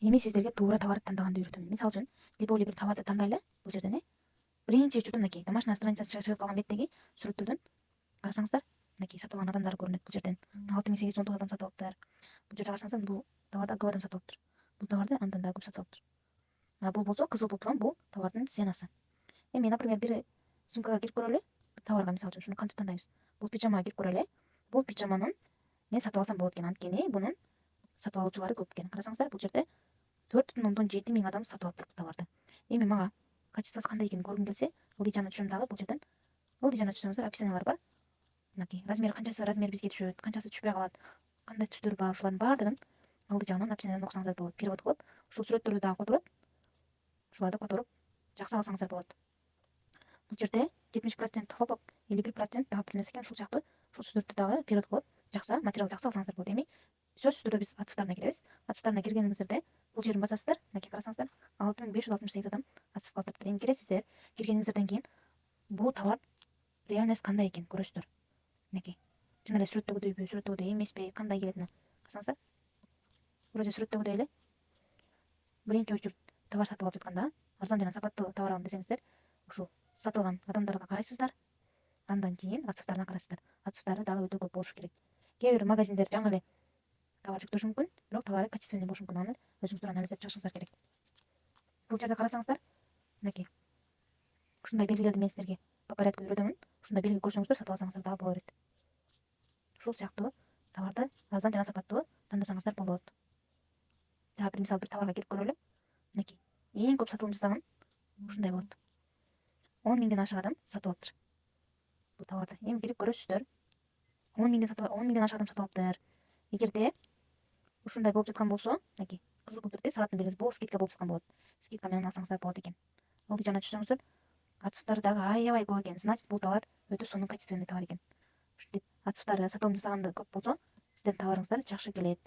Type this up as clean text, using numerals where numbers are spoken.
Эми сиздерге туура товарды тандаганды үйрөтөм. Мисалы үчүн, любой бир товарды тандайлы бул жерден биринчи учурда мынакей домашняя страницасы чыгып калган беттеги сүрөттөрдөн карасаңыздар, мынакей сатып алган адамдар көрүнөт бул жерден. 6819 адам сатып алыптыр. Бул жерде карасаңыздар бул товарда көп адам сатып алыптыр. Бул товарды андан да көп сатып алыптыр. Бул болсо кызыл болуп турган бул товардын ценасы. Эми, например, бир сумкага кирип көрөлү. Товарга мисалы үчүн шуну кантип тандайбыз? Бул пижамага кирип көрөлү. Бул пижаманын мен сатып алсам болот экен, анткени бунун сатып алуучулары көп экен. Карасаңыздар, бул жерде 4,7 миң адам сатып алыптыр бул товарды. Эми мага качествосы кандай экенин көргүм келсе, ылдыйжаны түшүрөм дагы бул жерден. Ылдыйжаны түшүрсөңүздөр описаниялар бар. Мынакей размери канчасы размер бизге түшөт, канчасы түшпөй калат, кандай түстөр бар, ушулардын баардыгын ылдыйжагынан описаниядан окусаңыздар болот. Перевод кылып, ушул сүрөттөрдү дагы которот. Ушуларды которуп жакшы алсаңыздар болот. Бул жерде 70% хлопок или 1% дагы бир нерсе экен, ушул сыяктуу ушул сөздөрдү дагы перевод кылып, жакшы материал жакшы алсаңыздар болот. Эми сөзсүз түрдө биз аттыктарына киребиз. Аттыктарына киргениңиздерде бул жерин басасыздар. Мынакей карасаңыздар, 6568 адам аттык калтырыптыр. Эми киресиздер. Киргениңиздерден кийин бул товар реальность кандай экен көрөсүздөр. Мынакей чын эле сүрөттөгүдөйбү, сүрөттөгүдөй эмеспи, кандай келетини карасаңыздар. Вроде сүрөттөгүдөй эле. Биринчи учур товар сатып алып жатканда арзан жана сапаттуу товар алам десеңиздер, ушул сатылган адамдарга карайсыздар. Андан кийин отзывдарына карайсыздар. Отзывдары дагы өтө көп болушу керек. Кээ бир магазиндер жаңы эле товар жүктөшү мүмкүн, бирок товары качественный болушу мүмкүн. Аны өзүңүздөр анализдеп чыгышыңыздар керек. Бул жерде карасаңыздар, мынакей ушундай белгилерди мен сиздерге по порядку үйрөтөмүн. Ушундай белги көрсөңүздөр сатып алсаңыздар дагы боло берет. Ушул сыяктуу товарды арзан жана сапаттуу тандасаңыздар болот. Дагы бир мисалы бир товарга кирип көрөлү. Мынакей эң көп сатылым жасаган ушундай болот. 10 миңден ашык адам сатып алыптыр бул товарды. Эми кирип көрөсүздөр. 10 миңден ашык адам сатып алыптыр. Эгерде ушундай болуп жаткан болсо, мынакей кызыл болуп турат, сааттын белгиси, бул скидка болуп жаткан болот. Скидка менен алсаңыздар болот экен. Ылдыйжана түшсөңүздөр, отзывдары дагы аябай көп экен. Значит, бул товар өтө сонун качественный товар экен. Ушинтип отзывдары сатылым жасаганды көп болсо, сиздердин товарыңыздар жакшы келет.